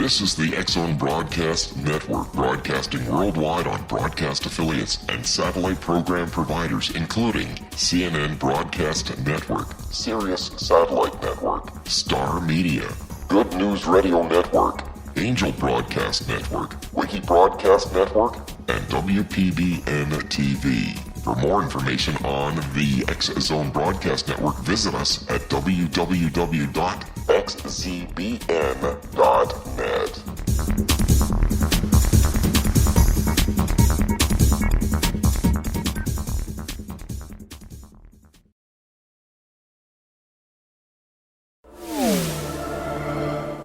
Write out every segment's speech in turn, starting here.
This is the X-Zone Broadcast Network, broadcasting worldwide on broadcast affiliates and satellite program providers, including CNN Broadcast Network, Sirius Satellite Network, Star Media, Good News Radio Network, Angel Broadcast Network, Wiki Broadcast Network, and WPBN TV. For more information on the X-Zone Broadcast Network, visit us at www.xzbn.net.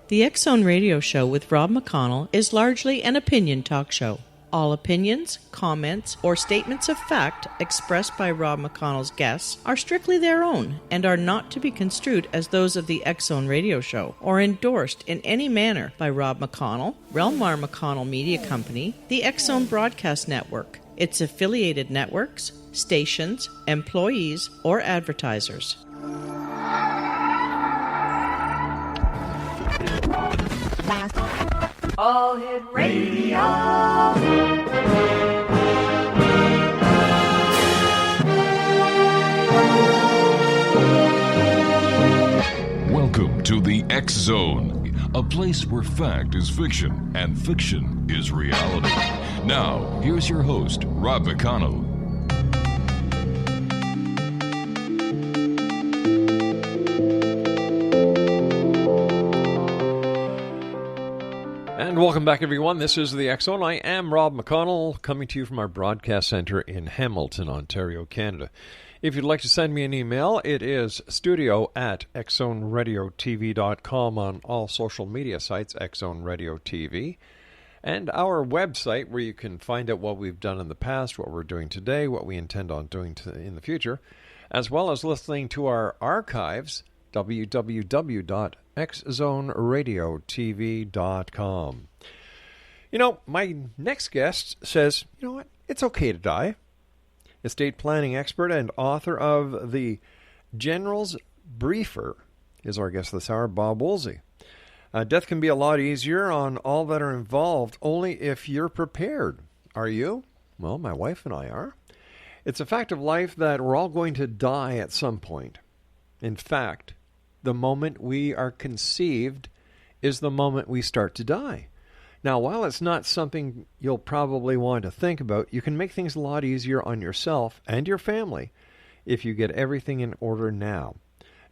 The X-Zone Radio Show with Rob McConnell is largely an opinion talk show. All opinions, comments, or statements of fact expressed by Rob McConnell's guests are strictly their own and are not to be construed as those of the X-Zone Radio Show or endorsed in any manner by Rob McConnell, Relmar McConnell Media Company, the X-Zone Broadcast Network, its affiliated networks, stations, employees, or advertisers. All Hit Radio. Welcome to the X-Zone, a place where fact is fiction and fiction is reality. Now, here's your host, Rob McConnell. And welcome back, everyone. This is the X-Zone. I am Rob McConnell, coming to you from our broadcast center in Hamilton, Ontario, Canada. If you'd like to send me an email, it is studio@xzoneradiotv.com on all social media sites, X-Zone Radio TV. And our website, where you can find out what we've done in the past, what we're doing today, what we intend on doing in the future, as well as listening to our archives, www.xzoneradiotv.com. You know, my next guest says, you know what, it's okay to die. Estate planning expert and author of The General's Briefer is our guest this hour, Bob Woolsey. Death can be a lot easier on all that are involved, only if you're prepared. Are you? Well, my wife and I are. It's a fact of life that we're all going to die at some point. In fact, the moment we are conceived is the moment we start to die. Now, while it's not something you'll probably want to think about, you can make things a lot easier on yourself and your family if you get everything in order now.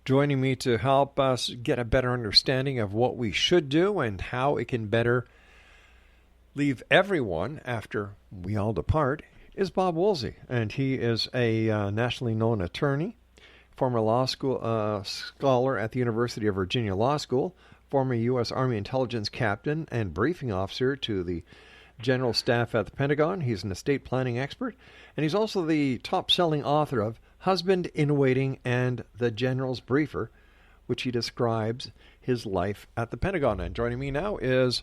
Joining me to help us get a better understanding of what we should do and how it can better leave everyone after we all depart is Bob Woolsey. And he is a nationally known attorney, former law school scholar at the University of Virginia Law School, former U.S. Army intelligence captain and briefing officer to the General Staff at the Pentagon. He's an estate planning expert, and he's also the top-selling author of Husband in Waiting and The General's Briefer, which he describes his life at the Pentagon. And joining me now is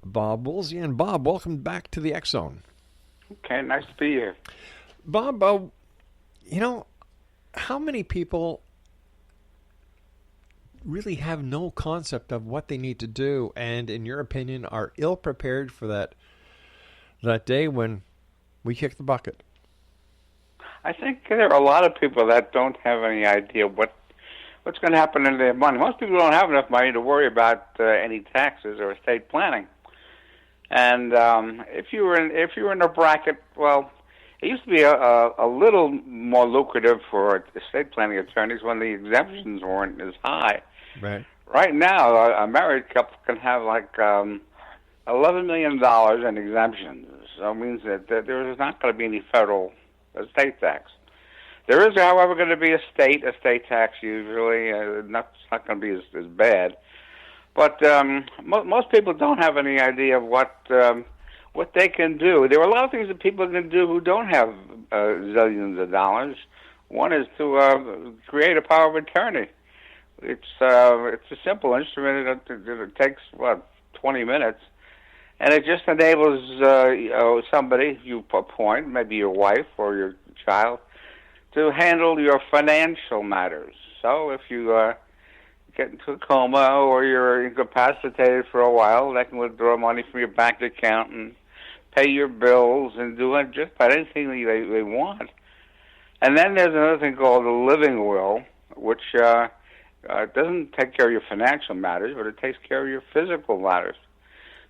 Bob Woolsey. And Bob, welcome back to the X-Zone. Okay, nice to be here. Bob, you know, how many people really have no concept of what they need to do and, in your opinion, are ill-prepared for that day when we kick the bucket? I think there are a lot of people that don't have any idea what's going to happen in their money. Most people don't have enough money to worry about any taxes or estate planning. And if you were in a bracket, well, it used to be a little more lucrative for estate planning attorneys when the exemptions weren't as high. Right. Right now, a married couple can have like $11 million in exemptions. So it means that there is not going to be any federal estate tax. There is, however, going to be a state estate tax usually. It's not going to be as bad. But most people don't have any idea of what they can do. There are a lot of things that people can do who don't have zillions of dollars. One is to create a power of attorney. It's a simple instrument. It takes 20 minutes, and it just enables somebody you appoint, maybe your wife or your child, to handle your financial matters. So if you get into a coma or you're incapacitated for a while, they can withdraw money from your bank account and pay your bills and do just about anything they want. And then there's another thing called a living will, which doesn't take care of your financial matters, but it takes care of your physical matters.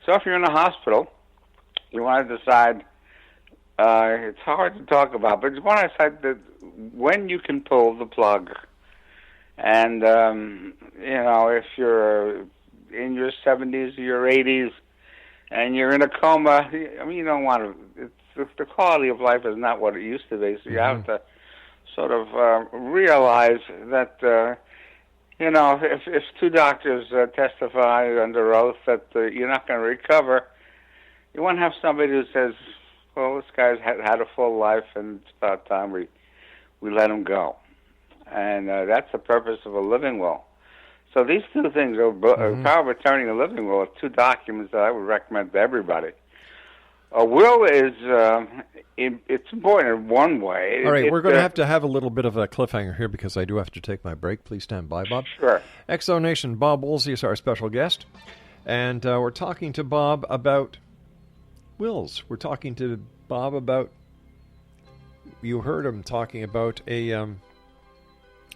So if you're in a hospital, you want to decide, it's hard to talk about, but you want to decide that when you can pull the plug. And, if you're in your 70s or your 80s and you're in a coma, you don't want to, the quality of life is not what it used to be, so you have to sort of realize that, if two doctors testify under oath that you're not going to recover, you want to have somebody who says, well, this guy's had a full life and it's about time we let him go. And that's the purpose of a living will. So these two things, power of attorney and a living will, are two documents that I would recommend to everybody. A will is, it's important in one way. All right, we're going to have a little bit of a cliffhanger here because I do have to take my break. Please stand by, Bob. Sure. Exo Nation, Bob Woolsey is our special guest. And we're talking to Bob about wills. We're talking to Bob about, you heard him talking about a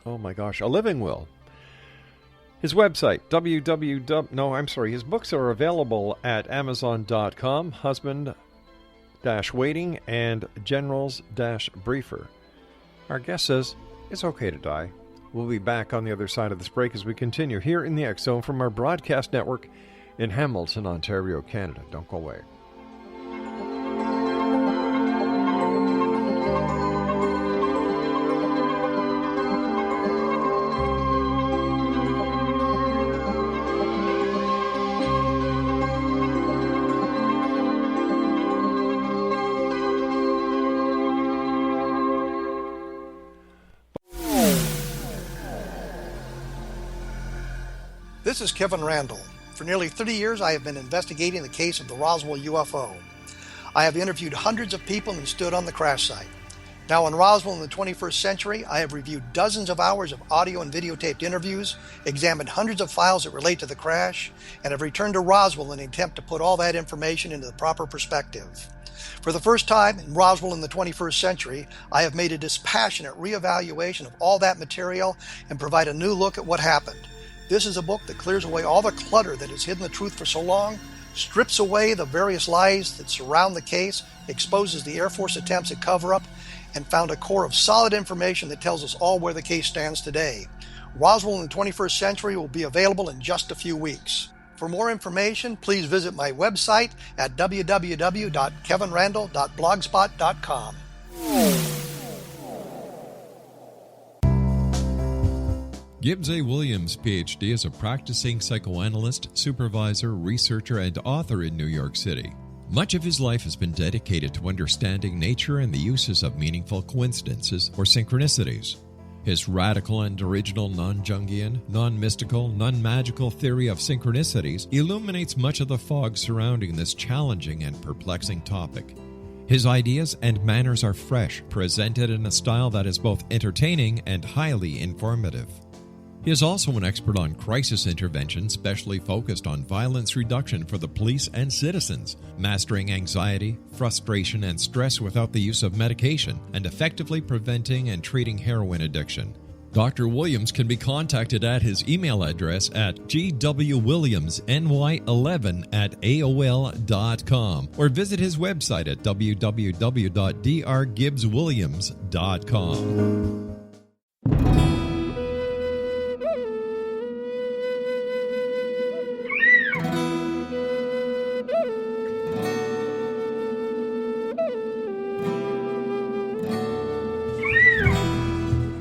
living will. His website, his books are available at Amazon.com, Husband-Waiting and Generals-Briefer. Our guest says, it's okay to die. We'll be back on the other side of this break as we continue here in the X Zone from our broadcast network in Hamilton, Ontario, Canada. Don't go away. This is Kevin Randall. For nearly 30 years, I have been investigating the case of the Roswell UFO. I have interviewed hundreds of people and stood on the crash site. Now in Roswell in the 21st century, I have reviewed dozens of hours of audio and videotaped interviews, examined hundreds of files that relate to the crash, and have returned to Roswell in an attempt to put all that information into the proper perspective. For the first time in Roswell in the 21st century, I have made a dispassionate reevaluation of all that material and provide a new look at what happened. This is a book that clears away all the clutter that has hidden the truth for so long, strips away the various lies that surround the case, exposes the Air Force attempts at cover-up, and found a core of solid information that tells us all where the case stands today. Roswell in the 21st century will be available in just a few weeks. For more information, please visit my website at www.kevinrandall.blogspot.com. Gibbs A. Williams, Ph.D., is a practicing psychoanalyst, supervisor, researcher, and author in New York City. Much of his life has been dedicated to understanding nature and the uses of meaningful coincidences or synchronicities. His radical and original non-Jungian, non-mystical, non-magical theory of synchronicities illuminates much of the fog surrounding this challenging and perplexing topic. His ideas and manners are fresh, presented in a style that is both entertaining and highly informative. He is also an expert on crisis intervention, specially focused on violence reduction for the police and citizens, mastering anxiety, frustration, and stress without the use of medication, and effectively preventing and treating heroin addiction. Dr. Williams can be contacted at his email address at gwwilliamsny11@aol.com or visit his website at www.drgibbswilliams.com.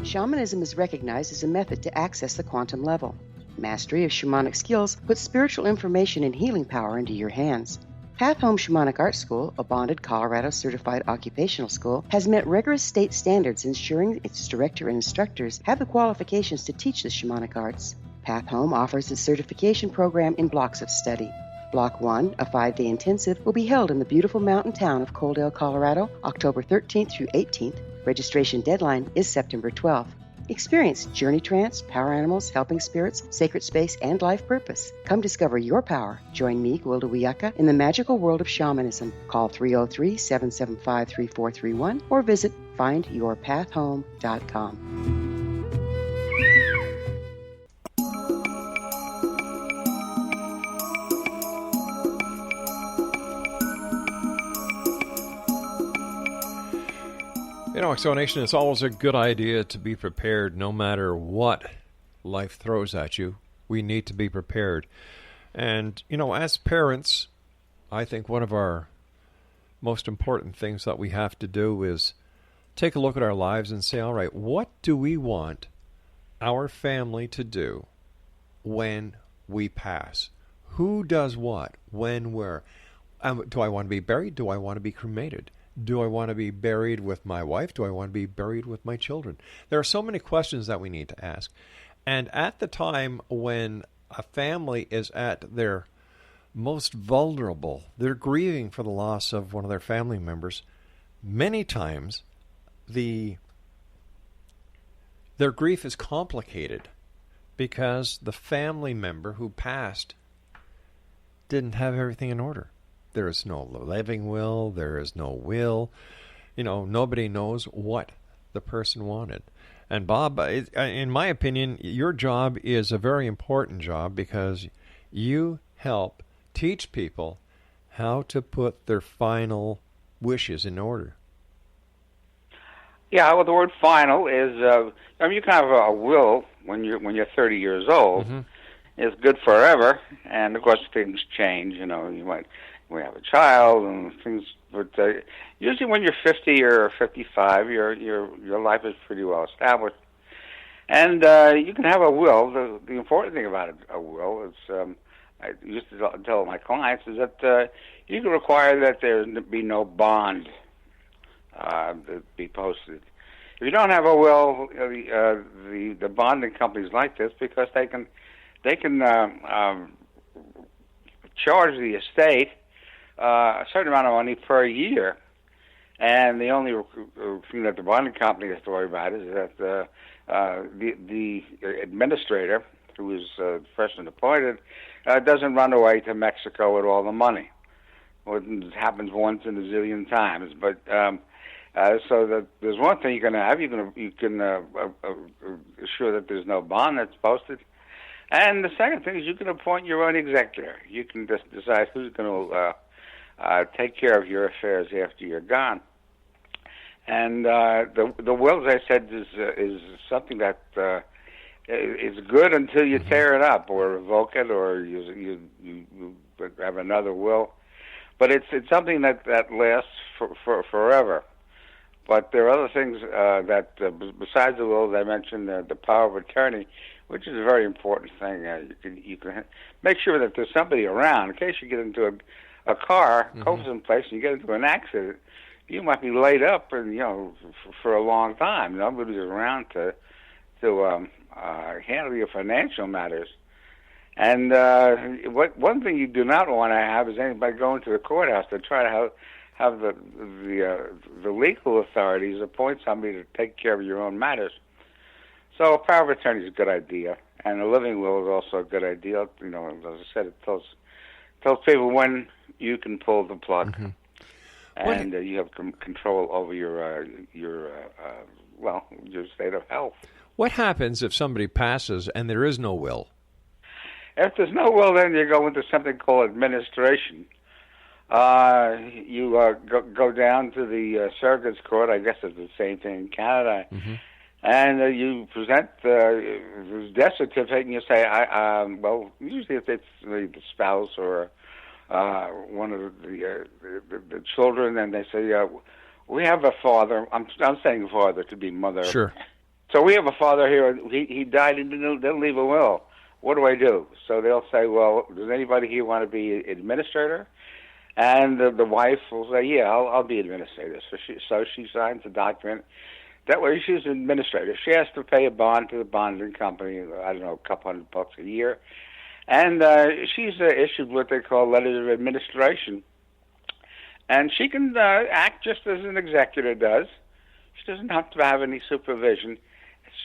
Shamanism is recognized as a method to access the quantum level. Mastery of shamanic skills puts spiritual information and healing power into your hands. Path Home Shamanic Art School, a bonded Colorado certified occupational school, has met rigorous state standards, ensuring its director and instructors have the qualifications to teach the shamanic arts. Path Home offers its certification program in blocks of study. Block 1, a 5-day intensive, will be held in the beautiful mountain town of Coaldale, Colorado, October 13th through 18th. Registration deadline is September 12th. Experience Journey Trance, Power Animals, Helping Spirits, Sacred Space, and Life Purpose. Come discover your power. Join me, Gwilda Wiyaka, in the magical world of shamanism. Call 303-775-3431 or visit findyourpathhome.com. You know, Exo Nation, it's always a good idea to be prepared no matter what life throws at you. We need to be prepared. And, you know, as parents, I think one of our most important things that we have to do is take a look at our lives and say, all right, what do we want our family to do when we pass? Who does what? When? Where? Do I want to be buried? Do I want to be cremated? Do I want to be buried with my wife? Do I want to be buried with my children? There are so many questions that we need to ask. And at the time when a family is at their most vulnerable, they're grieving for the loss of one of their family members, many times their grief is complicated because the family member who passed didn't have everything in order. There is no living will. There is no will. You know, nobody knows what the person wanted. And Bob, in my opinion, your job is a very important job because you help teach people how to put their final wishes in order. Yeah, well, the word "final" is. I mean, you can have a will when you're 30 years old. Mm-hmm. It's good forever, and of course things change. You know, we have a child and things, but usually when you're 50 or 55, your life is pretty well established, and you can have a will. The important thing about a will is, I used to tell my clients, is that you can require that there be no bond that be posted. If you don't have a will, the bonding companies like this because they can charge the estate a certain amount of money per year, and the only thing that the bonding company has to worry about is that the administrator, who is the person appointed, doesn't run away to Mexico with all the money. Well, it happens once in a zillion times, but so that there's one thing you can have. You can assure that there's no bond that's posted. And the second thing is you can appoint your own executor. You can just decide who's going to take care of your affairs after you're gone. And the will, as I said, is something that is good until you tear it up or revoke it or you have another will. But it's something that lasts for forever. But there are other things that, besides the will, as I mentioned, the power of attorney, which is a very important thing. You can make sure that there's somebody around in case you get into a car, go someplace, and you get into an accident. You might be laid up, and for a long time. Nobody's around to handle your financial matters. And one thing you do not want to have is anybody going to the courthouse to try to have the legal authorities appoint somebody to take care of your own matters. So a power of attorney is a good idea, and a living will is also a good idea. As I said, it tells people when you can pull the plug, and you have control over your state of health. What happens if somebody passes and there is no will? If there's no will, then you go into something called administration. You go down to the circuits court. I guess it's the same thing in Canada. And you present the death certificate, and you say, usually if it's the spouse or one of the children, and they say, we have a father. I'm saying father, to be mother. Sure. So we have a father here. He died and didn't leave a will. What do I do? So they'll say, well, does anybody here want to be administrator? And the wife will say, yeah, I'll be administrator. So she signs a document. That way she's an administrator. She has to pay a bond to the bonding company, I don't know, a couple $100 a year. And she's issued what they call letters of administration. And she can act just as an executor does. She doesn't have to have any supervision.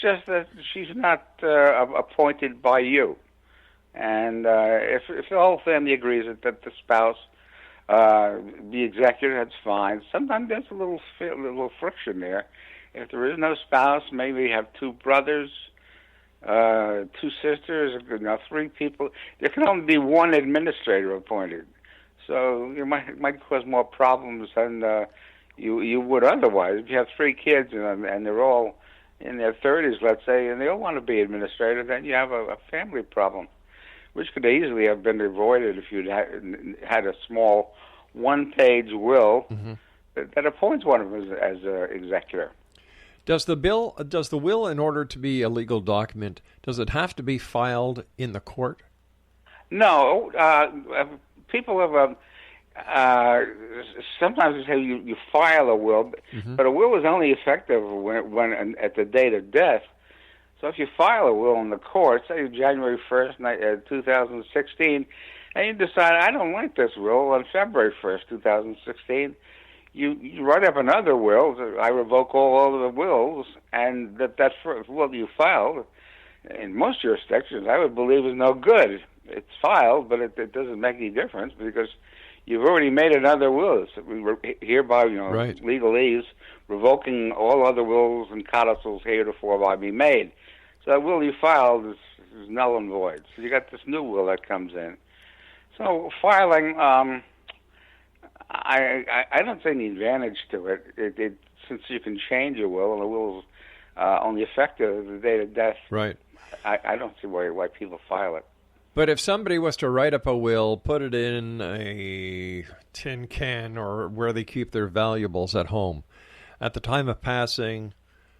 just that she's not appointed by you. And if the whole family agrees that the spouse, the executor, that's fine. Sometimes there's a little friction there. If there is no spouse, maybe you have two brothers, two sisters, three people. There can only be one administrator appointed. So it might cause more problems than you would otherwise. If you have three kids and they're all in their 30s, let's say, and they all want to be administrator, then you have a family problem, which could easily have been avoided if you'd had a small one-page will that appoints one of them as executor. Does the will, in order to be a legal document, does it have to be filed in the court? No. People have sometimes they say you file a will, but a will is only effective when at the date of death. So if you file a will in the court, say January 1st, 2016, and you decide, I don't like this will on February 1st, 2016, you write up another will, I revoke all of the wills, and that first will you filed, in most jurisdictions, I would believe is no good. It's filed, but it doesn't make any difference because you've already made another will. So we were hereby, right. Legalese, revoking all other wills and codicils heretofore by me made. So that will you filed is null and void. So you got this new will that comes in. So filing, I don't see any advantage to it. Since you can change your will, and the will is only effective at the date of death. Right. I don't see why people file it. But if somebody was to write up a will, put it in a tin can or where they keep their valuables at home, at the time of passing,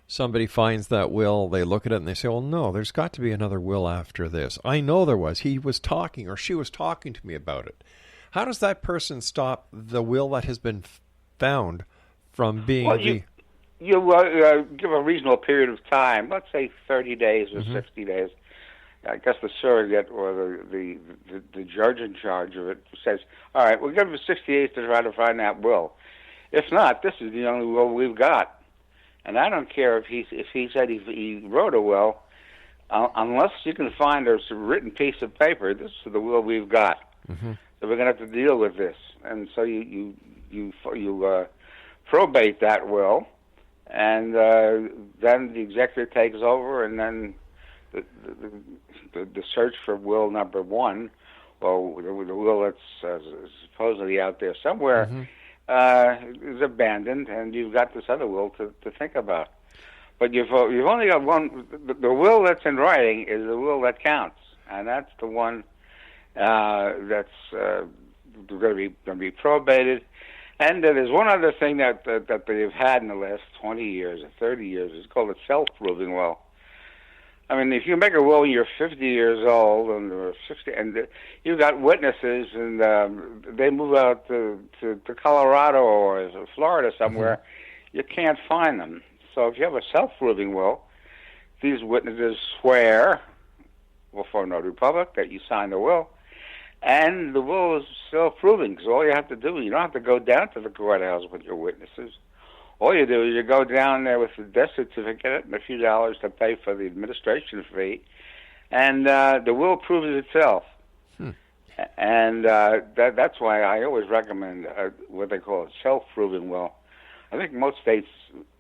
somebody finds that will, they look at it and they say, well, no, there's got to be another will after this. I know there was. He was talking or she was talking to me about it. How does that person stop the will that has been found from being You give a reasonable period of time, let's say 30 days or 60 days. I guess the surrogate or the judge in charge of it says, all right, we'll give him 60 days to try to find that will. If not, this is the only will we've got. And I don't care if he said he wrote a will, unless you can find a written piece of paper, this is the will we've got. So we're going to have to deal with this. And so you probate that will, and then the executor takes over, and then the search for will number one, or the will that's supposedly out there somewhere, is abandoned, and you've got this other will to think about. But you've only got one. The will that's in writing is the will that counts, and that's the one that's going to be probated. And there's one other thing that they've had in the last 20 years or 30 years. It's called a self-proving will. I mean, if you make a will when you're 50 years old or 60, and you've got witnesses, and they move out to Colorado or Florida somewhere, you can't find them. So if you have a self-proving will, these witnesses swear before notary public that you signed the will, and the will is self-proving. So all you have to do, you don't have to go down to the courthouse with your witnesses. All you do is you go down there with the death certificate and a few dollars to pay for the administration fee, and the will proves itself. And that's why I always recommend what they call a self-proving will. I think most states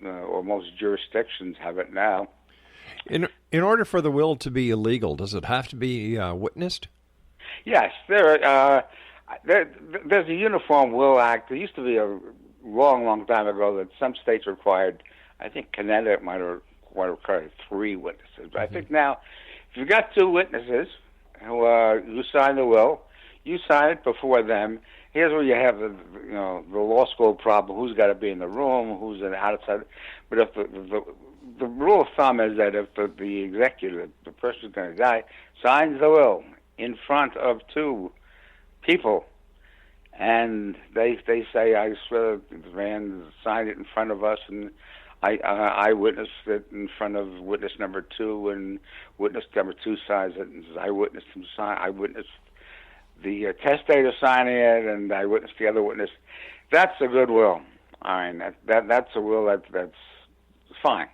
or most jurisdictions have it now. In order for the will to be illegal, does it have to be witnessed? Yes, there's a Uniform Will Act. There used to be a long time ago that some states required. I think Connecticut might have required 3 witnesses. But I think now, if you've got 2 witnesses who sign the will, you sign it before them. Here's where you have the law school problem: who's got to be in the room, who's in the outside. But if the rule of thumb is that if the executor, the person who's going to die, signs the will in front of 2 people, and they say, I swear the man signed it in front of us, and I witnessed it in front of witness number 2, and witness number 2 signs it, and I witnessed the testator signing it, and I witnessed the other witness. That's a good will. I mean, that's a will that's fine.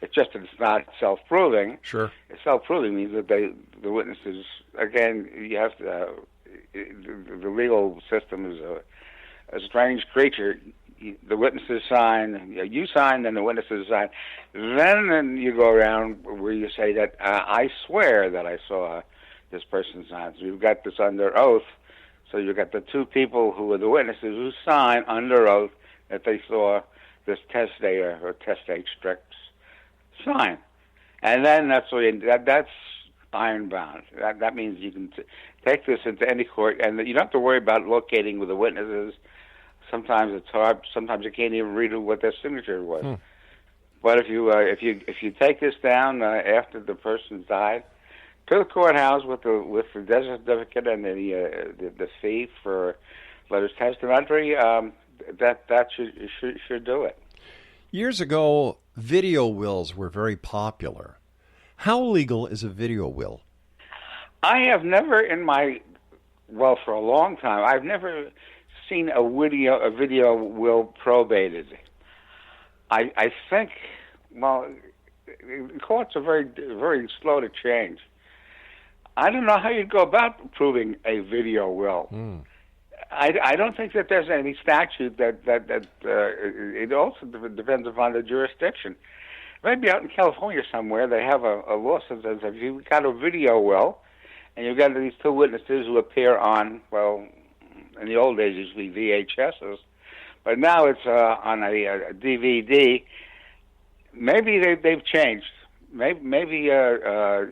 It's just that it's not self-proving. Sure. Self-proving means that the witnesses, again, you have to, the legal system is a strange creature. The witnesses sign, you sign, then the witnesses sign. Then you go around where you say that I swear that I saw this person sign. So you've got this under oath. So you've got the two people who are the witnesses who sign under oath that they saw this test data or test date strict sign. And then that's ironbound. That means you can take this into any court, and you don't have to worry about locating with the witnesses. Sometimes it's hard. Sometimes you can't even read what their signature was. But if you take this down after the person died, to the courthouse with the death certificate and the fee for letters testamentary, that should do it. Years ago, video wills were very popular. How legal is a video will? I have never for a long time, I've never seen a video will probated. I think, courts are very, very slow to change. I don't know how you'd go about proving a video will. I don't think that there's any statute that it also depends upon the jurisdiction. Maybe out in California somewhere they have a law that says if you've got a video will and you've got these two witnesses who appear on, in the old days usually VHSs, but now it's on a DVD. Maybe they've changed. Maybe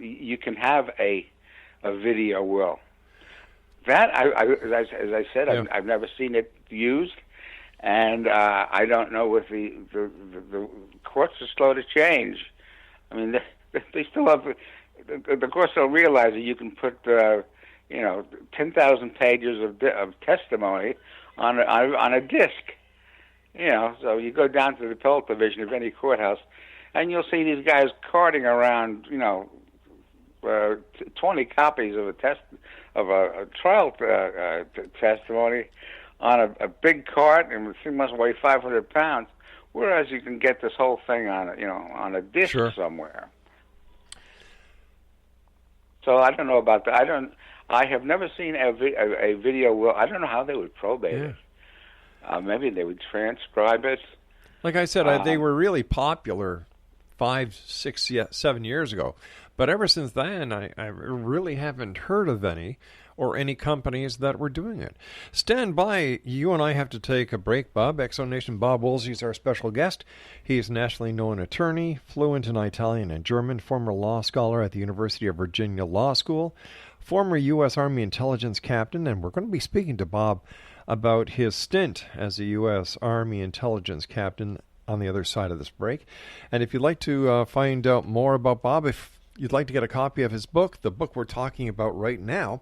you can have a video will. That, as I said, yeah. I've never seen it used, and I don't know if the courts are slow to change. I mean, they still have the courts don't realize that you can put 10,000 pages of testimony on a disc. So you go down to the appellate division of any courthouse, and you'll see these guys carting around 20 copies of a trial testimony on a big cart, and it must weigh 500 pounds. Whereas you can get this whole thing on a disc somewhere. So I don't know about that. I have never seen a video will. I don't know how they would probate it. Maybe they would transcribe it. Like I said, they were really popular 5, 6, 7 years ago. But ever since then, I really haven't heard of any or any companies that were doing it. Stand by. You and I have to take a break, Bob. Exo Nation Bob Woolsey is our special guest. He is a nationally known attorney, fluent in Italian and German, former law scholar at the University of Virginia Law School, former U.S. Army intelligence captain, and we're going to be speaking to Bob about his stint as a U.S. Army intelligence captain on the other side of this break. And if you'd like to find out more about Bob, if you'd like to get a copy of his book, the book we're talking about right now,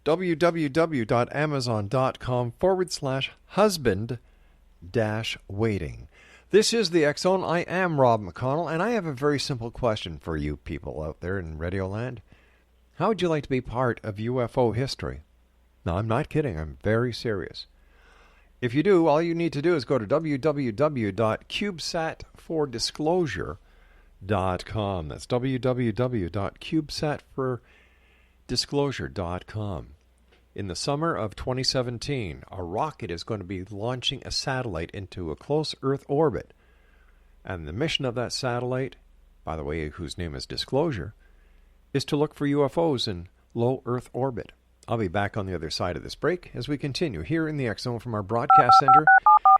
www.amazon.com/husband-waiting. This is the X Zone. I am Rob McConnell, and I have a very simple question for you people out there in Radioland. How would you like to be part of UFO history? No, I'm not kidding. I'm very serious. If you do, all you need to do is go to www.cubesatfordisclosure.com. That's www.cubesatfordisclosure.com. In the summer of 2017, a rocket is going to be launching a satellite into a close Earth orbit. And the mission of that satellite, by the way, whose name is Disclosure, is to look for UFOs in low Earth orbit. I'll be back on the other side of this break as we continue here in the X Zone from our broadcast center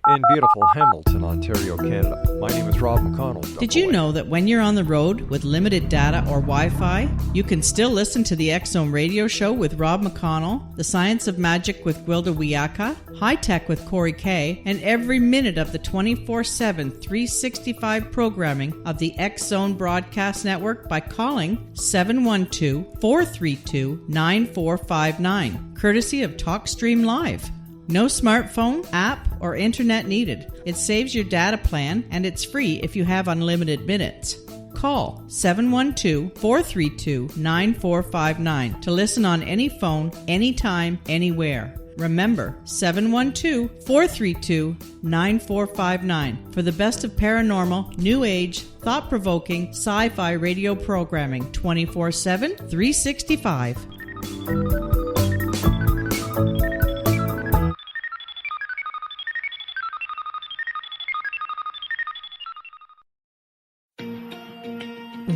in beautiful Hamilton, Ontario, Canada. My name is Rob McConnell. Did you know that when you're on the road with limited data or Wi-Fi, you can still listen to the X Zone radio show with Rob McConnell, The Science of Magic with Gwilda Wiyaka, High Tech with Corey Kay, and every minute of the 24/7, 365 programming of the X Zone Broadcast Network by calling 712-432-9459, courtesy of TalkStream Live. No smartphone, app, or internet needed. It saves your data plan, and it's free if you have unlimited minutes. Call 712-432-9459 to listen on any phone, anytime, anywhere. Remember, 712-432-9459 for the best of paranormal, new age, thought-provoking, sci-fi radio programming 24/7, 365.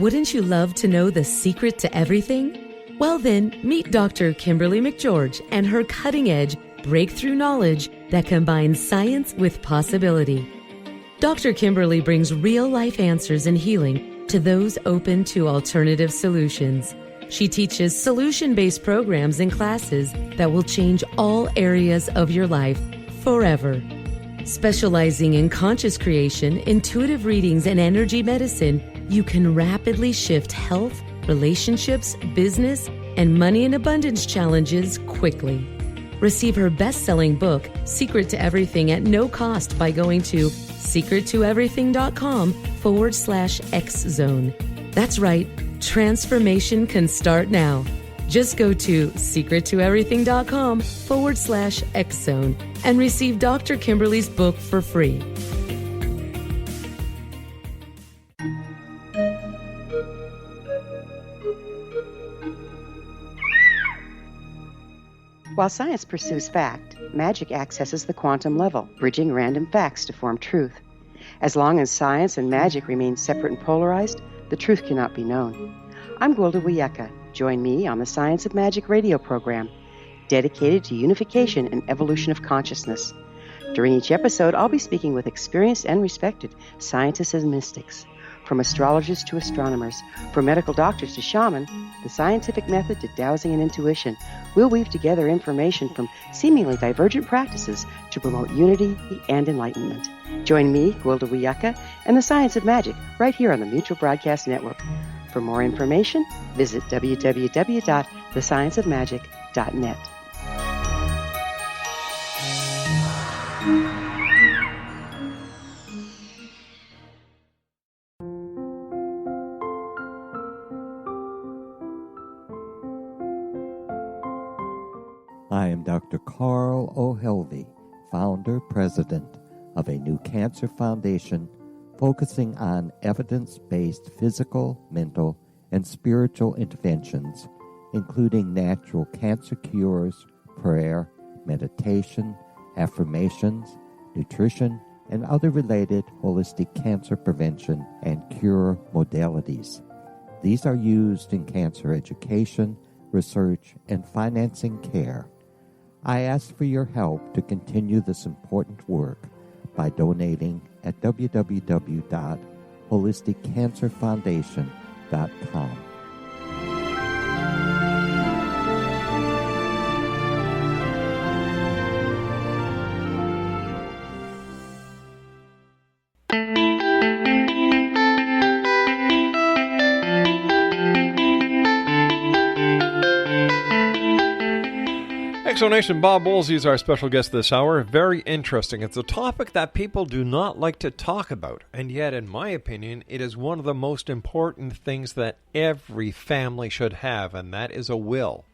Wouldn't you love to know the secret to everything? Well then, meet Dr. Kimberly McGeorge and her cutting-edge breakthrough knowledge that combines science with possibility. Dr. Kimberly brings real-life answers and healing to those open to alternative solutions. She teaches solution-based programs and classes that will change all areas of your life forever. Specializing in conscious creation, intuitive readings, and energy medicine, you can rapidly shift health, relationships, business, and money and abundance challenges quickly. Receive her best-selling book, Secret to Everything, at no cost by going to secrettoeverything.com/X-Zone. That's right, transformation can start now. Just go to secrettoeverything.com/X-Zone and receive Dr. Kimberly's book for free. While science pursues fact, magic accesses the quantum level, bridging random facts to form truth. As long as science and magic remain separate and polarized, the truth cannot be known. I'm Gwilda Wiyaka. Join me on the Science of Magic radio program, dedicated to unification and evolution of consciousness. During each episode, I'll be speaking with experienced and respected scientists and mystics. From astrologers to astronomers, from medical doctors to shaman, the scientific method to dowsing and intuition, we'll weave together information from seemingly divergent practices to promote unity and enlightenment. Join me, Gwilda Wiyaka, and the Science of Magic right here on the Mutual Broadcast Network. For more information, visit www.thescienceofmagic.net. I am Dr. Carl O'Helvey, founder, president of a new cancer foundation focusing on evidence-based physical, mental, and spiritual interventions, including natural cancer cures, prayer, meditation, affirmations, nutrition, and other related holistic cancer prevention and cure modalities. These are used in cancer education, research, and financing care. I ask for your help to continue this important work by donating at www.holisticcancerfoundation.com. Exonation, Bob Woolsey is our special guest this hour. Very interesting. It's a topic that people do not like to talk about, and yet, in my opinion, it is one of the most important things that every family should have, and that is a will.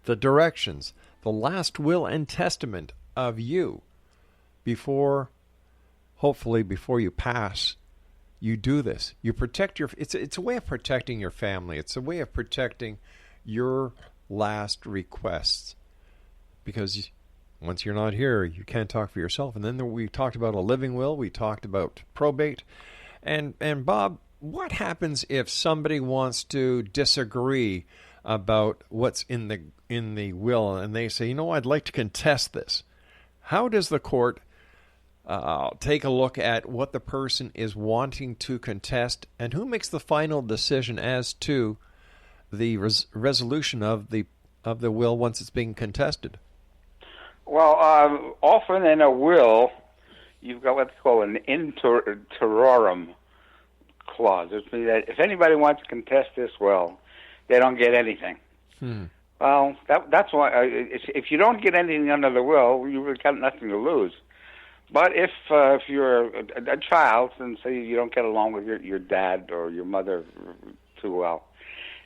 The directions, the last will and testament of you hopefully before you pass, you do this. You protect it's a way of protecting your family. It's a way of protecting your last requests. Because once you're not here, you can't talk for yourself. And then we talked about a living will. We talked about probate. And Bob, what happens if somebody wants to disagree about what's in the will, and they say, I'd like to contest this? How does the court take a look at what the person is wanting to contest, and who makes the final decision as to the resolution of the will once it's being contested? Well, often in a will, you've got what they call an inter terrorum clause. It means that if anybody wants to contest this will, they don't get anything. Well, that's why if you don't get anything under the will, you've got nothing to lose. But if you're a child and say you don't get along with your dad or your mother too well,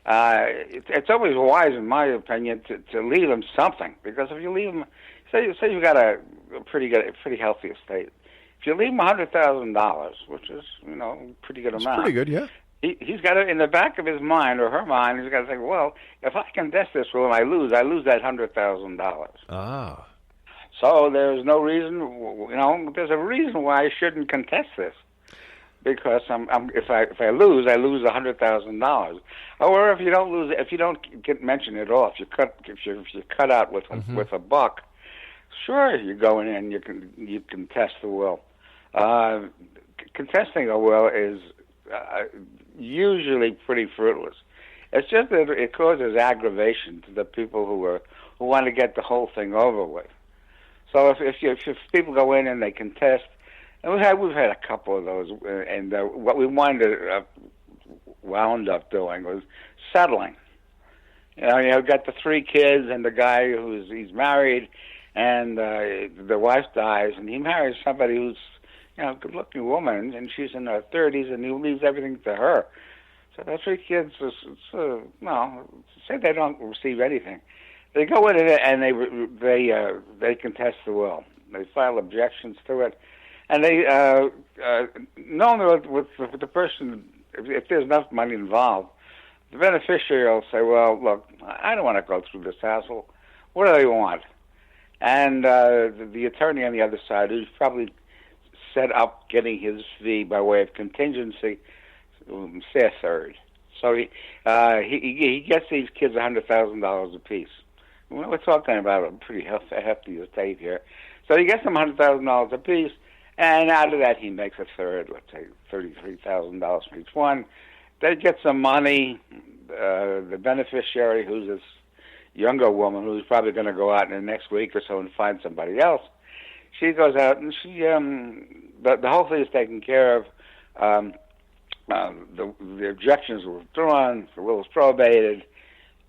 it's always wise, in my opinion, to leave them something, because if you leave them, say you've got a pretty healthy estate, if you leave them $100,000, which is pretty good amount, pretty good, yeah. He's got it in the back of his mind or her mind. He's got to think, well, if I contest this will and I lose that $100,000. Ah. So there's no reason, there's a reason why I shouldn't contest this, because if I lose, I lose $100,000. However, if you don't lose, if you don't get mentioned at all, if you cut out with a buck, sure, you go in and you contest the will. Contesting a will is usually pretty fruitless. It's just that it causes aggravation to the people who want to get the whole thing over with. So if people go in and they contest, and we've had a couple of those, and what we wound up doing was settling. You've got the 3 kids and the guy he's married, and the wife dies, and he marries somebody who's a good-looking woman, and she's in her 30s, and he leaves everything to her. So the 3 kids, say they don't receive anything. They go in and they contest the will. They file objections to it, and they normally with the person, if there's enough money involved, the beneficiary will say, "Well, look, I don't want to go through this hassle. What do they want?" And the attorney on the other side, who's probably set up getting his fee by way of contingency, say a third. So he gets these kids $100,000 apiece. We're talking about a pretty hefty estate here. So he gets them $100,000 apiece, and out of that he makes a third, let's say $33,000 for each one. They get some money. The beneficiary, who's this younger woman who's probably going to go out in the next week or so and find somebody else, she goes out and she the whole thing is taken care of. The objections were withdrawn, the will is probated,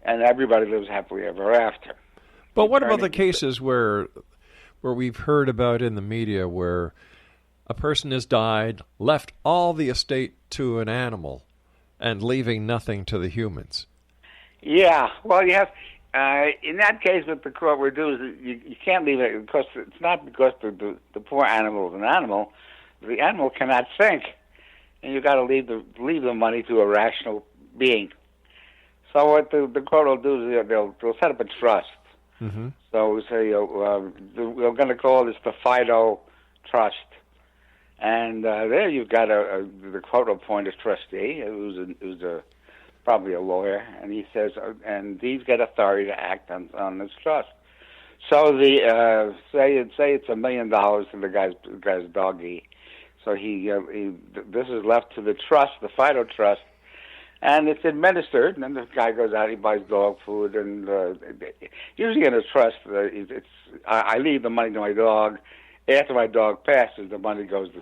and everybody lives happily ever after. But what about the cases where we've heard about in the media where a person has died, left all the estate to an animal, and leaving nothing to the humans? Yeah, well, you have. In that case, what the court would do is you can't leave it, because it's not because the poor animal is an animal. The animal cannot think, and you've got to leave the money to a rational being. So what the court will do is they'll set up a trust. Mm-hmm. So we say we're going to call this the Fido Trust, and there you've got the court will appoint a trustee who's probably a lawyer, and he says, and he's got authority to act on this trust. So the say it's $1 million to the guy's doggy. So this is left to the trust, the Fido Trust, and it's administered. And then the guy goes out, he buys dog food, and usually in a trust, I leave the money to my dog. After my dog passes, the money goes to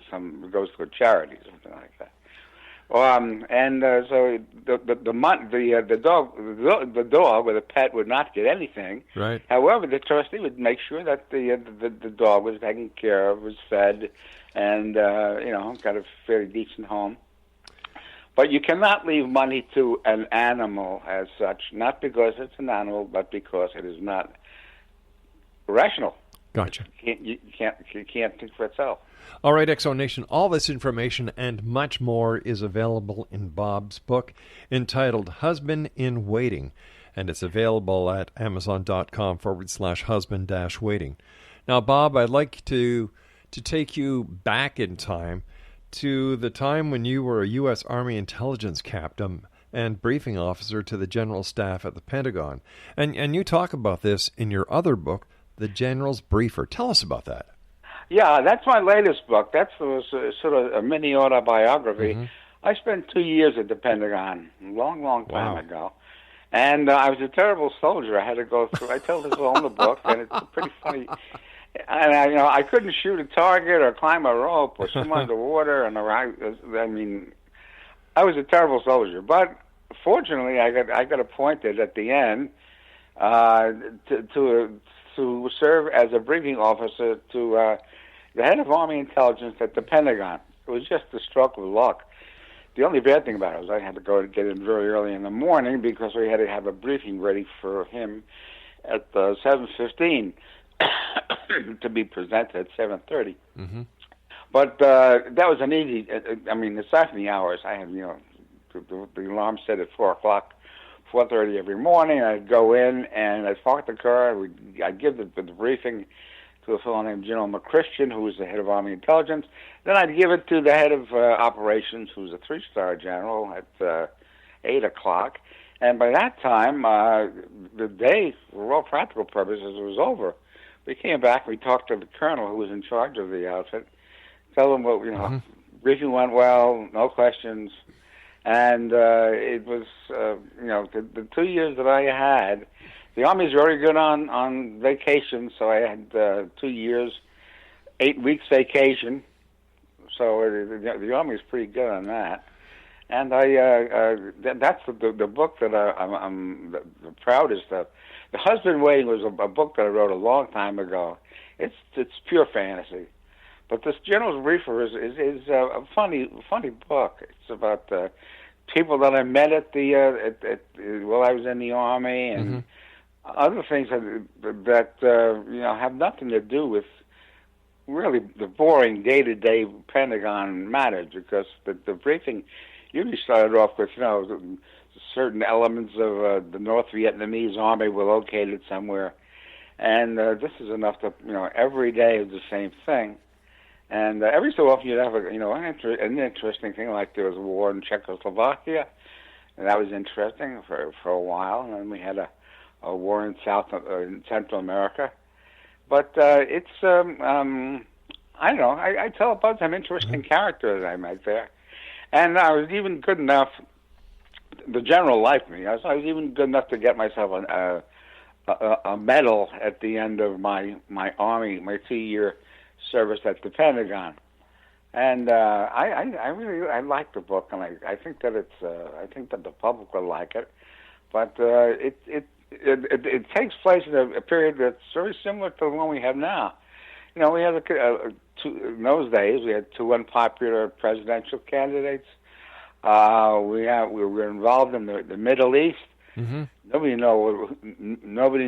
a charity, something like that. So the dog or the pet would not get anything. Right. However, the trustee would make sure that the dog was taken care of, was fed, and got a fairly decent home. But you cannot leave money to an animal as such, not because it's an animal, but because it is not rational. Gotcha. You can't think for itself. All right, Exo Nation, all this information and much more is available in Bob's book entitled Husband in Waiting, and it's available at amazon.com/husband-waiting. Now, Bob, I'd like to take you back in time to the time when you were a U.S. Army intelligence captain and briefing officer to the General Staff at the Pentagon. And you talk about this in your other book, The General's Briefer. Tell us about that. Yeah, that's my latest book. That was sort of a mini autobiography. Mm-hmm. I spent 2 years at the Pentagon, a long time ago. And I was a terrible soldier. I had to go through. I tell this all in the book, and it's pretty funny. And I couldn't shoot a target or climb a rope or swim underwater. And I was a terrible soldier. But fortunately, I got appointed at the end to serve as a briefing officer to the head of Army Intelligence at the Pentagon. It was just a stroke of luck. The only bad thing about it was I had to go to get in very early in the morning because we had to have a briefing ready for him at 7:15 to be presented at 7:30. Mm-hmm. But that was an easy. Aside from the hours, I had the alarm set at 4:00, 4:30 every morning. I'd go in and I'd park the car. I'd give the briefing to a fellow named General McChristian, who was the head of Army Intelligence. Then I'd give it to the head of operations, who was a 3-star general, at 8:00. And by that time, the day, for all practical purposes, was over. We came back. We talked to the colonel, who was in charge of the outfit. Tell him what briefing went well, no questions. And it was, the 2 years that I had, the Army's very good on vacation, so I had 2 years, 8 weeks vacation. So the Army's pretty good on that. And that's the book that I'm the proudest of. The Husband Waiting was a book that I wrote a long time ago. It's pure fantasy. But this General's Briefer is a funny book. It's about people that I met while I was in the Army, and other things that have nothing to do with really the boring day-to-day Pentagon matters, because the briefing usually started off with certain elements of the North Vietnamese Army were located somewhere, and this is enough to every day is the same thing. And every so often you'd have an interesting thing, like there was a war in Czechoslovakia, and that was interesting for a while. And then we had a war in Central America. But it's I don't know. I tell about some interesting characters I met there, and I was even good enough. The general liked me. I was even good enough to get myself a medal at the end of my Army, my 2-year service at the Pentagon, and I like the book, and I think that I think that the public will like it, but it takes place in a period that's very similar to the one we have now. We had in those days we had 2 unpopular presidential candidates. We were involved in the Middle East. Mm-hmm. Nobody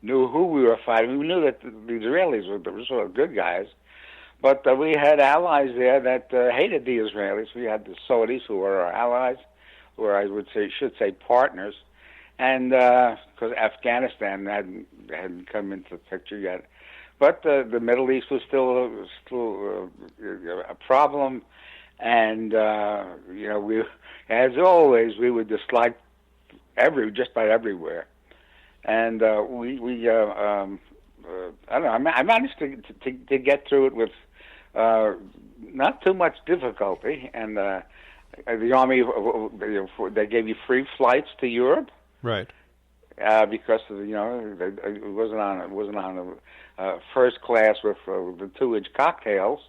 knew who we were fighting. We knew that the Israelis were sort of good guys, but we had allies there that hated the Israelis. We had the Saudis, who were our allies, or I should say partners, and because Afghanistan hadn't come into the picture yet. But the Middle East was still a problem, and we, as always, we were disliked just about everywhere. And I don't know. I managed to get through it with not too much difficulty. And the Army, they gave you free flights to Europe, right? Because it wasn't on a first class with the 2-inch cocktails,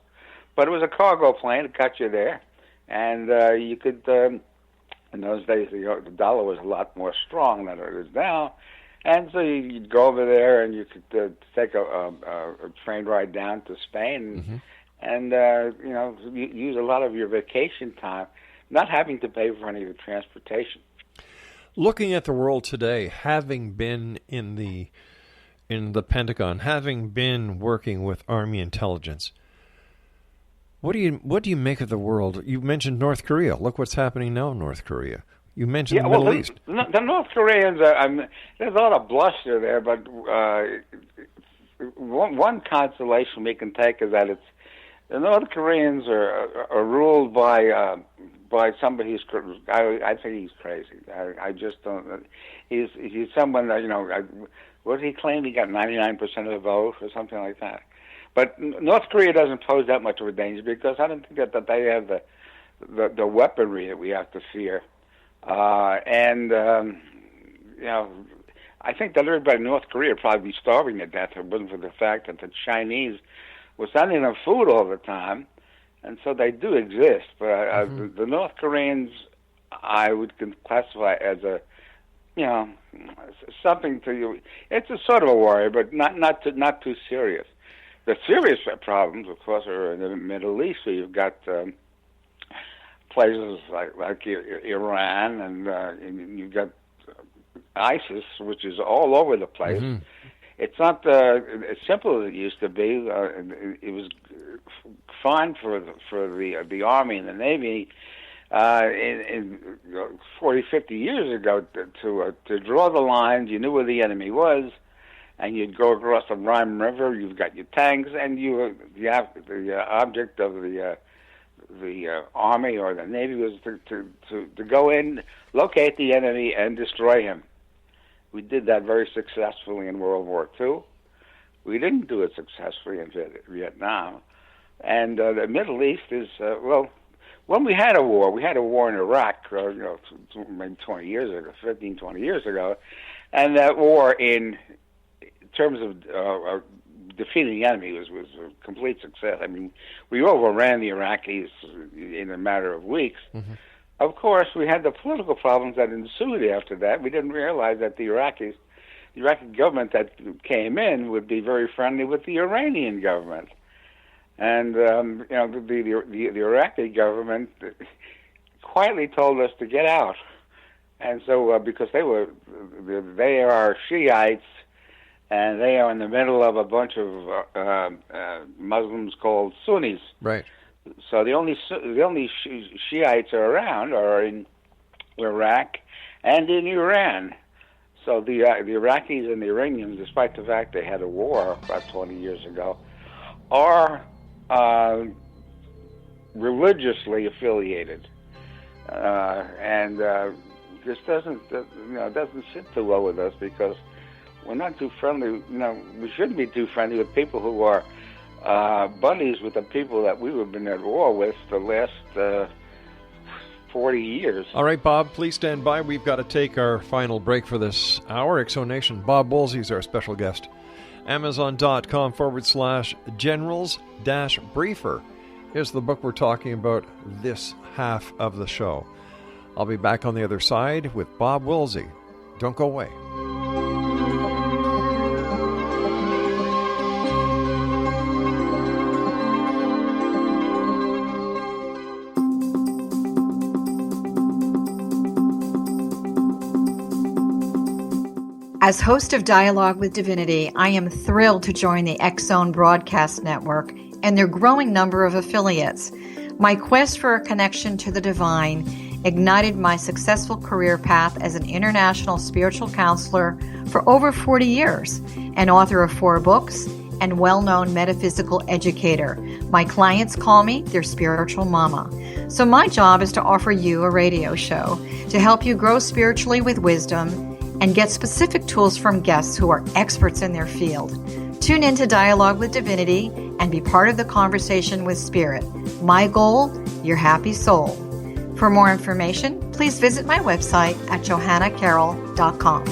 but it was a cargo plane. It got you there, and you could. In those days, the dollar was a lot more strong than it is now. And so you'd go over there, and you could take a train ride down to Spain, and use a lot of your vacation time, not having to pay for any of the transportation. Looking at the world today, having been in the Pentagon, having been working with Army intelligence, what do you make of the world? You mentioned North Korea. Look what's happening now in North Korea. You mentioned the Middle East. The North Koreans, there's a lot of bluster there, but one consolation we can take is that the North Koreans are ruled by somebody who's, I think he's crazy. I just don't. He's someone that what did he claim? He got 99% of the vote or something like that. But North Korea doesn't pose that much of a danger, because I don't think that they have the weaponry that we have to fear. I think that everybody in North Korea would probably be starving to death if it wasn't for the fact that the Chinese were sending them food all the time, and so they do exist. But the North Koreans, I would classify as something to. It's a sort of a worry, but not too serious. The serious problems, of course, are in the Middle East. So you've got places like Iran, and you've got ISIS, which is all over the place. Mm-hmm. It's not as simple as it used to be. It was fine for the Army and the Navy in 40, 50 years ago to draw the lines. You knew where the enemy was, and you'd go across the Rhine River. You've got your tanks, and the object of the Army or the Navy was to go in, locate the enemy, and destroy him. We did that very successfully in World War II. We didn't do it successfully in Vietnam. And the Middle East is, when we had a war in Iraq, maybe 20 years ago, 15, 20 years ago, and that war in terms of defeating the enemy was a complete success. I mean, we overran the Iraqis in a matter of weeks. Mm-hmm. Of course, we had the political problems that ensued after that. We didn't realize that the Iraqi government that came in would be very friendly with the Iranian government. And the Iraqi government quietly told us to get out. And so because they are Shiites, and they are in the middle of a bunch of Muslims called Sunnis. Right. So the only Shiites are around are in Iraq and in Iran. So the Iraqis and the Iranians, despite the fact they had a war about 20 years ago, are religiously affiliated, and this doesn't sit too well with us because we're not too friendly. We shouldn't be too friendly with people who are buddies with the people that we've been at war with the last 40 years. All right, Bob, please stand by. We've got to take our final break for this hour. Exonation. Bob Woolsey is our special guest. Amazon.com/generals-briefer. Here's the book we're talking about this half of the show. I'll be back on the other side with Bob Woolsey. Don't go away. As host of Dialogue with Divinity, I am thrilled to join the X-Zone Broadcast Network and their growing number of affiliates. My quest for a connection to the divine ignited my successful career path as an international spiritual counselor for over 40 years, an author of 4 books, and well-known metaphysical educator. My clients call me their spiritual mama. So my job is to offer you a radio show to help you grow spiritually with wisdom and get specific tools from guests who are experts in their field. Tune in to Dialogue with Divinity and be part of the conversation with Spirit. My goal, your happy soul. For more information, please visit my website at johannacarroll.com.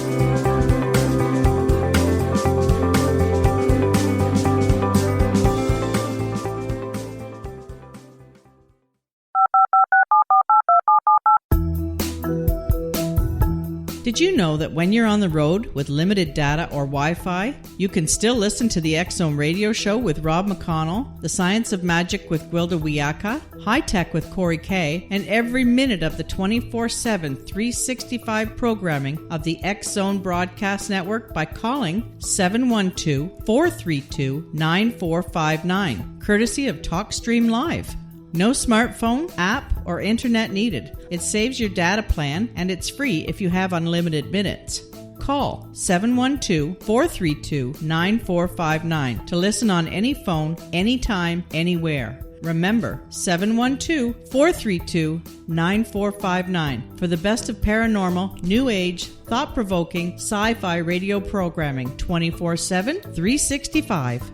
Did you know that when you're on the road with limited data or Wi-Fi, you can still listen to the X-Zone radio show with Rob McConnell, The Science of Magic with Gwilda Wiyaka, High Tech with Corey Kay, and every minute of the 24/7, 365 programming of the X-Zone Broadcast Network by calling 712-432-9459, courtesy of TalkStream Live. No smartphone, app, or internet needed. It saves your data plan, and it's free if you have unlimited minutes. Call 712-432-9459 to listen on any phone, anytime, anywhere. Remember, 712-432-9459 for the best of paranormal, new age, thought-provoking, sci-fi radio programming 24/7, 365.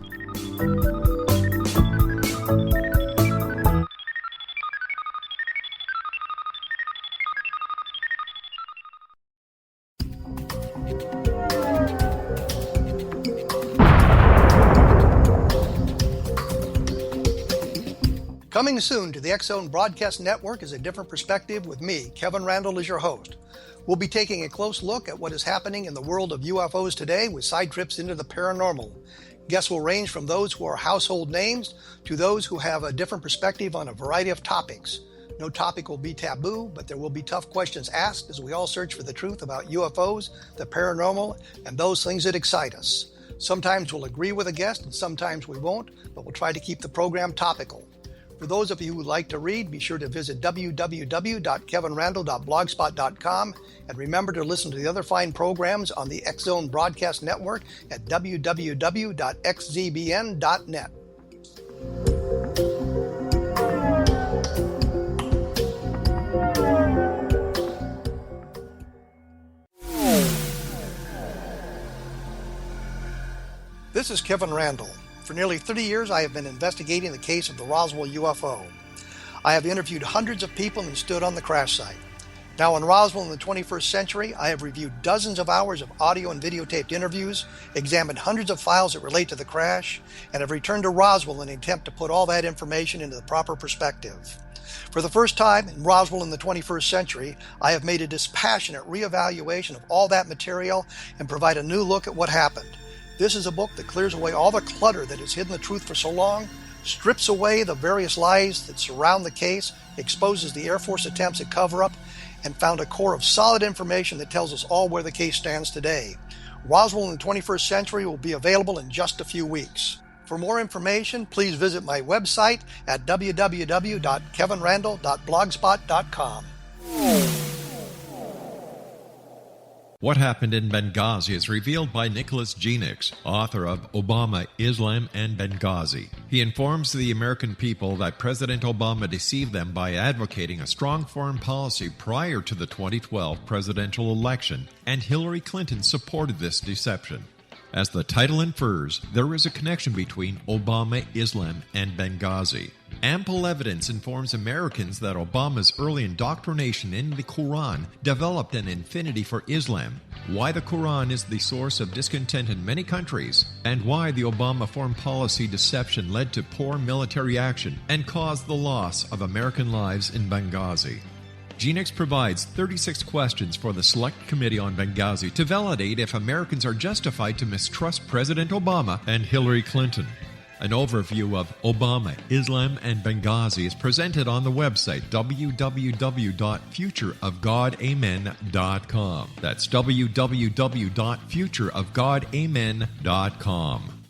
Coming soon to the X-Zone Broadcast Network is A Different Perspective with me, Kevin Randall, as your host. We'll be taking a close look at what is happening in the world of UFOs today with side trips into the paranormal. Guests will range from those who are household names to those who have a different perspective on a variety of topics. No topic will be taboo, but there will be tough questions asked as we all search for the truth about UFOs, the paranormal, and those things that excite us. Sometimes we'll agree with a guest and sometimes we won't, but we'll try to keep the program topical. For those of you who would like to read, be sure to visit www.kevinrandle.blogspot.com and remember to listen to the other fine programs on the X Zone Broadcast Network at www.xzbn.net. This is Kevin Randle. For nearly 30 years, I have been investigating the case of the Roswell UFO. I have interviewed hundreds of people and stood on the crash site. Now in Roswell in the 21st century, I have reviewed dozens of hours of audio and videotaped interviews, examined hundreds of files that relate to the crash, and have returned to Roswell in an attempt to put all that information into the proper perspective. For the first time in Roswell in the 21st century, I have made a dispassionate reevaluation of all that material and provide a new look at what happened. This is a book that clears away all the clutter that has hidden the truth for so long, strips away the various lies that surround the case, exposes the Air Force attempts at cover-up, and found a core of solid information that tells us all where the case stands today. Roswell in the 21st century will be available in just a few weeks. For more information, please visit my website at www.kevinrandle.blogspot.com. What Happened in Benghazi is revealed by Nicholas Genix, author of Obama, Islam, and Benghazi. He informs the American people that President Obama deceived them by advocating a strong foreign policy prior to the 2012 presidential election, and Hillary Clinton supported this deception. As the title infers, there is a connection between Obama, Islam, and Benghazi. Ample evidence informs Americans that Obama's early indoctrination in the Quran developed an affinity for Islam, why the Quran is the source of discontent in many countries, and why the Obama foreign policy deception led to poor military action and caused the loss of American lives in Benghazi. Genix provides 36 questions for the Select Committee on Benghazi to validate if Americans are justified to mistrust President Obama and Hillary Clinton. An overview of Obama, Islam, and Benghazi is presented on the website www.futureofgodamen.com. That's www.futureofgodamen.com.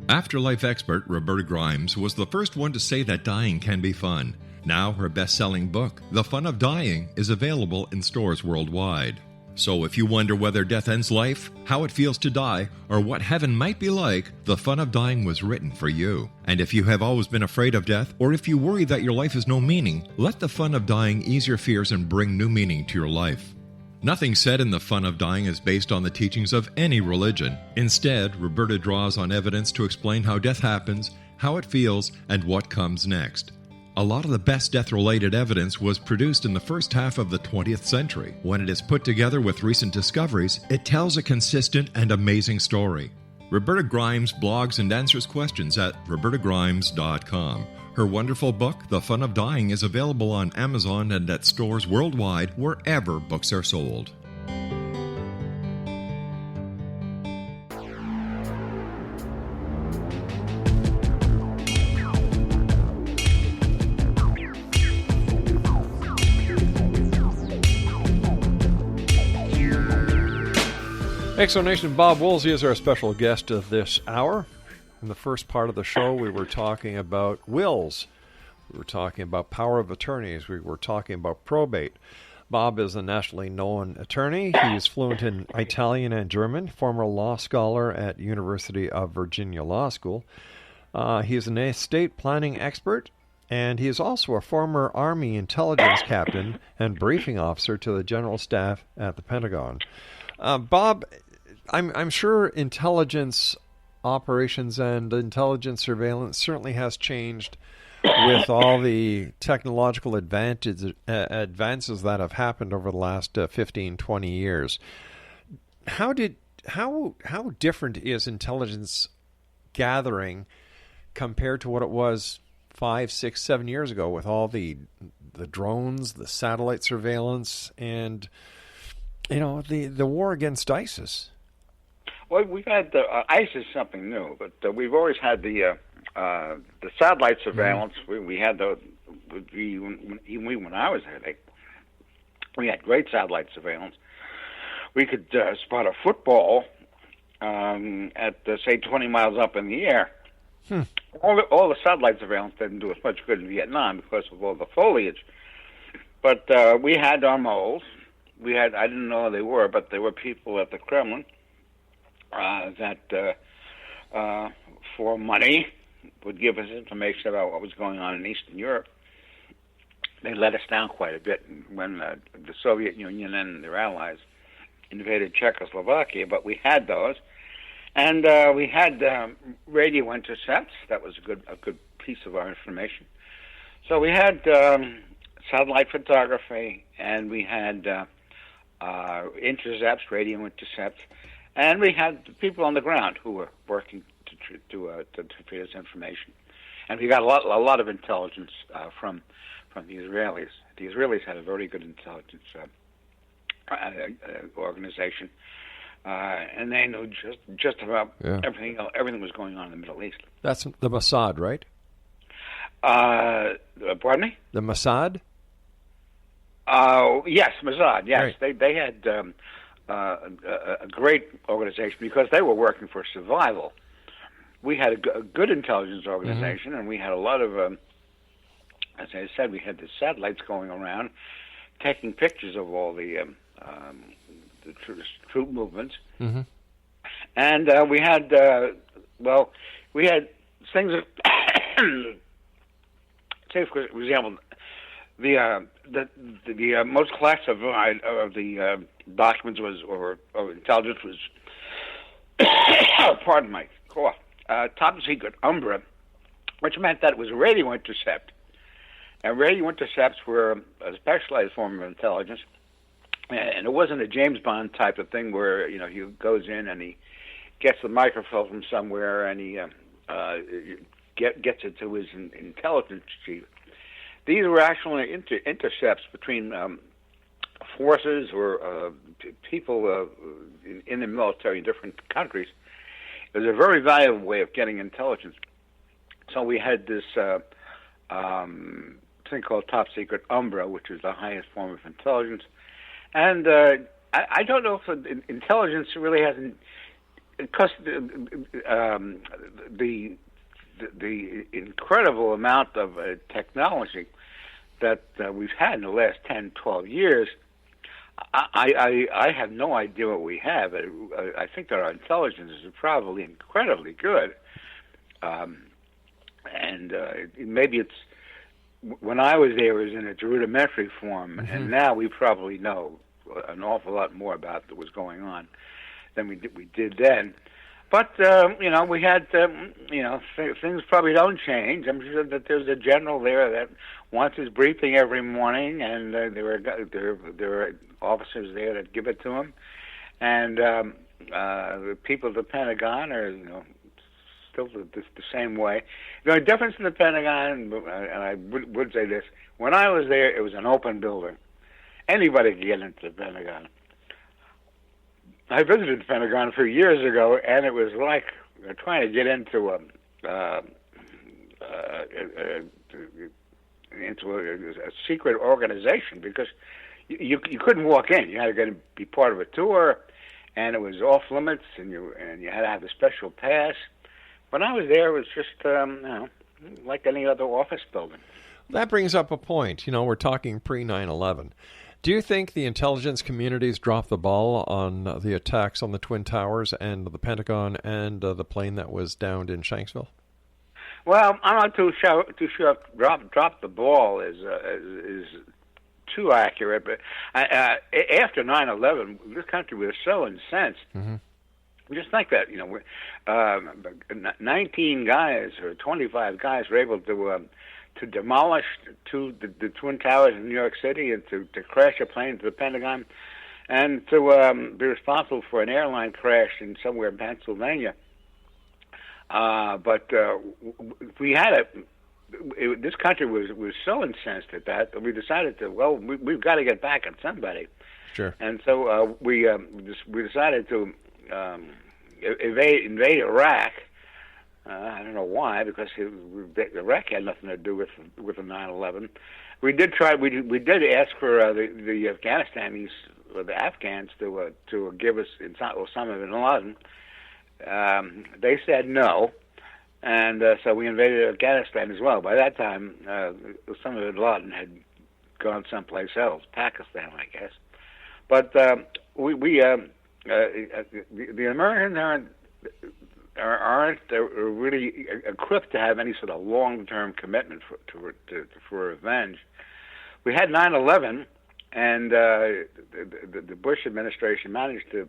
Afterlife expert Roberta Grimes was the first one to say that dying can be fun. Now her best-selling book, The Fun of Dying, is available in stores worldwide. So if you wonder whether death ends life, how it feels to die, or what heaven might be like, The Fun of Dying was written for you. And if you have always been afraid of death, or if you worry that your life has no meaning, let The Fun of Dying ease your fears and bring new meaning to your life. Nothing said in The Fun of Dying is based on the teachings of any religion. Instead, Roberta draws on evidence to explain how death happens, how it feels, and what comes next. A lot of the best death-related evidence was produced in the first half of the 20th century. When it is put together with recent discoveries, it tells a consistent and amazing story. Roberta Grimes blogs and answers questions at robertagrimes.com. Her wonderful book, The Fun of Dying, is available on Amazon and at stores worldwide wherever books are sold. Exonation Bob Woolsey is our special guest of this hour. In the first part of the show, we were talking about wills. We were talking about power of attorneys. We were talking about probate. Bob is a nationally known attorney. He is fluent in Italian and German, former law scholar at University of Virginia Law School. He is an estate planning expert, and he is also a former Army intelligence captain and briefing officer to the General Staff at the Pentagon. Bob, I'm sure intelligence operations and intelligence surveillance certainly has changed with all the technological advances that have happened over the last 15, 20 years. How different is intelligence gathering compared to what it was 5, 6, 7 years ago with all the drones, the satellite surveillance, and the war against ISIS? Well, we've had ISIS is something new, but we've always had the the satellite surveillance, we had the even when I was there, we had great satellite surveillance. We could spot a football at say 20 miles up in the air. All the satellite surveillance didn't do as much good in Vietnam because of all the foliage. But we had our moles. I didn't know who they were, but there were people at the Kremlin that for money would give us information about what was going on in Eastern Europe. They let us down quite a bit when the Soviet Union and their allies invaded Czechoslovakia, but we had those. And we had radio intercepts. That was a good piece of our information. So we had satellite photography, and we had intercepts, radio intercepts, and we had people on the ground who were working to feed us information. And we got a lot of intelligence from the Israelis. The Israelis had a very good intelligence organization. And they knew just about everything was going on in the Middle East. That's the Mossad, right? Pardon me? The Mossad? Yes, Mossad, yes. Right. They had a great organization because they were working for survival. We had a good intelligence organization, and we had a lot of, as I said, we had the satellites going around, taking pictures of all the troop movements, and we had things that, say for example, the most classified of the documents or intelligence was pardon my cough, top secret Umbra, which meant that it was a radio intercept, and radio intercepts were a specialized form of intelligence. And it wasn't a James Bond type of thing where, he goes in and he gets the microphone from somewhere and he gets it to his intelligence chief. These were actually intercepts between forces or people in the military in different countries. It was a very valuable way of getting intelligence. So we had this thing called top secret Umbra, which is the highest form of intelligence. And I don't know if intelligence really hasn't, because the incredible amount of technology that we've had in the last 10, 12 years, I have no idea what we have. I think that our intelligence is probably incredibly good. And maybe it's, when I was there, it was in its rudimentary form, and now we probably know an awful lot more about what was going on than we did then. But we had things probably don't change. I'm sure that there's a general there that wants his briefing every morning, and there were officers there that give it to him, and the people at the Pentagon are still the same way. The only difference in the Pentagon, and I would say this, when I was there, it was an open building. Anybody could get into the Pentagon. I visited the Pentagon a few years ago, and it was like trying to get into a secret organization, because you couldn't walk in. You had to be part of a tour, and it was off limits, and you had to have a special pass. When I was there, it was just like any other office building. That brings up a point. We're talking pre-9/11. Do you think the intelligence communities dropped the ball on the attacks on the Twin Towers and the Pentagon and the plane that was downed in Shanksville? Well, I'm not too sure. Drop the ball is too accurate. But after 9/11, this country was so incensed. Just like that, 19 guys or 25 guys were able to demolish the Twin Towers in New York City and to crash a plane to the Pentagon, and to be responsible for an airline crash in somewhere in Pennsylvania. But we had this country was so incensed at that we decided we've got to get back at somebody. Sure. And so we decided to invade Iraq. I don't know why, because Iraq had nothing to do with the 9/11. We did try. We did ask for the Afghanistanis, or the Afghans, to give us Osama bin Laden. They said no, and so we invaded Afghanistan as well. By that time, Osama bin Laden had gone someplace else, Pakistan, I guess. But the Americans aren't really equipped to have any sort of long-term commitment for revenge. We had 9/11, and the Bush administration managed to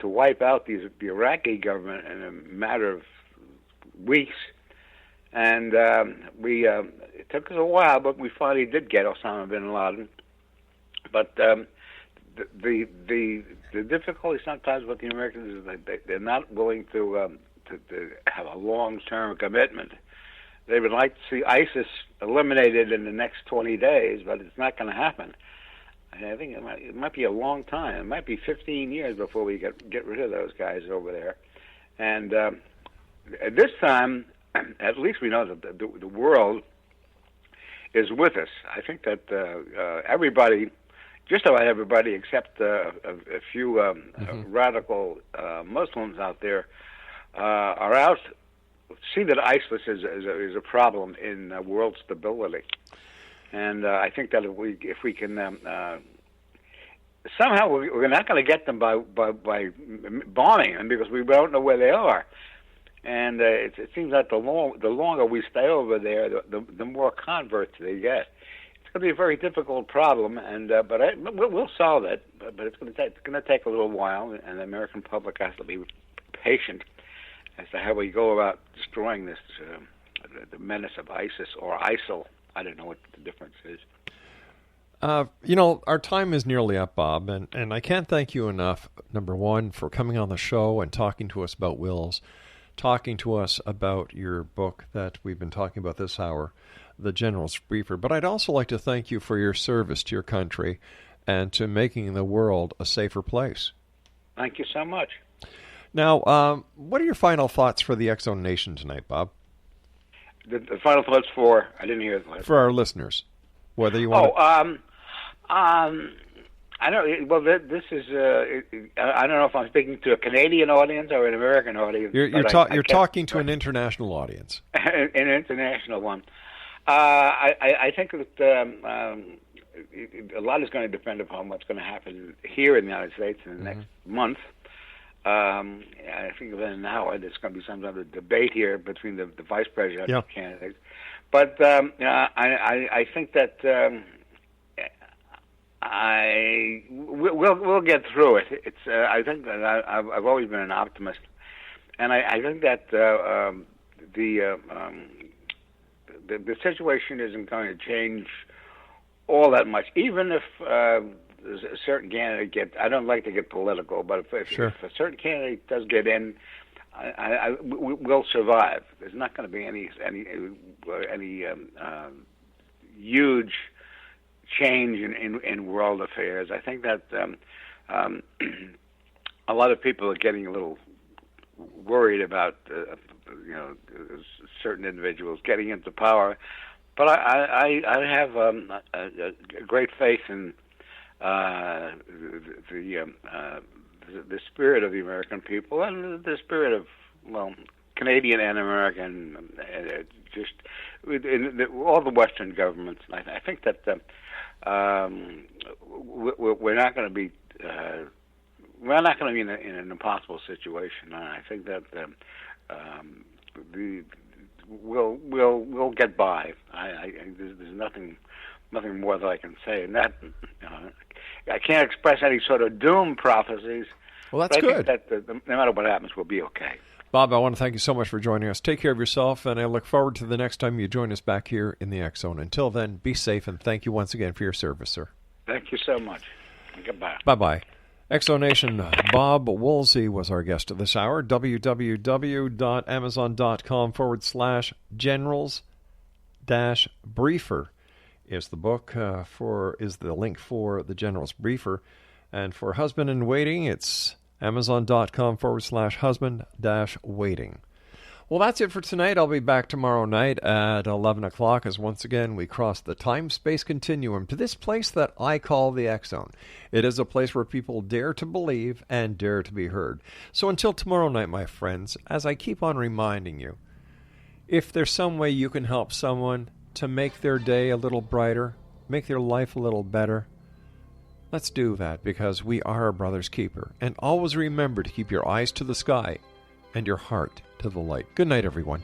wipe out the Iraqi government in a matter of weeks, and it took us a while, but we finally did get Osama bin Laden. But the difficulty sometimes with the Americans is they're not willing to have a long-term commitment. They would like to see ISIS eliminated in the next 20 days, but it's not going to happen. And I think it might be a long time. It might be 15 years before we get rid of those guys over there. And at this time, at least we know that the world is with us. I think that everybody, just about everybody except a few radical Muslims out there, are out, see that ISIS is a problem in world stability. And I think that if we can somehow, we're not going to get them by bombing them, because we don't know where they are. And it seems that the longer we stay over there, the more converts they get. It's going to be a very difficult problem, and we'll solve it. But it's going to take a little while, and the American public has to be patient as to how we go about destroying this the menace of ISIS or ISIL. I don't know what the difference is. Our time is nearly up, Bob, and I can't thank you enough, number one, for coming on the show and talking to us about wills, talking to us about your book that we've been talking about this hour, The General's Briefer. But I'd also like to thank you for your service to your country and to making the world a safer place. Thank you so much. Now, what are your final thoughts for the X-Zone Nation tonight, Bob? The final thoughts for, I didn't hear the last. For our listeners, whether you want. I don't. Well, this is. I don't know if I'm speaking to a Canadian audience or an American audience. You're talking to an international audience. An international one. I think that a lot is going to depend upon what's going to happen here in the United States in the next month. I think within an hour there's going to be some sort of debate here between the vice presidential candidates. But I think that we'll get through it. It's I think that I've always been an optimist, and I think that the situation isn't going to change all that much, even if a certain candidate gets. I don't like to get political, but if a certain candidate does get in, we'll survive. There's not going to be any huge change in world affairs. I think that a lot of people are getting a little worried about certain individuals getting into power, but I have a great faith in the spirit of the American people and the spirit of Canadian and American, just in all the Western governments. I think that we're not going to be in an impossible situation. And I think that we'll get by. There's nothing more that I can say, and that I can't express any sort of doom prophecies. Well, that's good. I think that no matter what happens, we'll be okay. Bob, I want to thank you so much for joining us. Take care of yourself, and I look forward to the next time you join us back here in the X Zone. Until then, be safe, and thank you once again for your service, sir. Thank you so much. Goodbye. Bye-bye. X-Zone Nation, Bob Woolsey was our guest this hour. www.amazon.com/generals-briefer is the book is the link for the General's Briefer. And for Husband in Waiting, it's amazon.com/husband-waiting. Well, that's it for tonight. I'll be back tomorrow night at 11 o'clock as once again we cross the time-space continuum to this place that I call the X-Zone. It is a place where people dare to believe and dare to be heard. So until tomorrow night, my friends, as I keep on reminding you, if there's some way you can help someone to make their day a little brighter, make their life a little better, let's do that, because we are a brother's keeper. And always remember to keep your eyes to the sky and your heart to the light. Good night, everyone.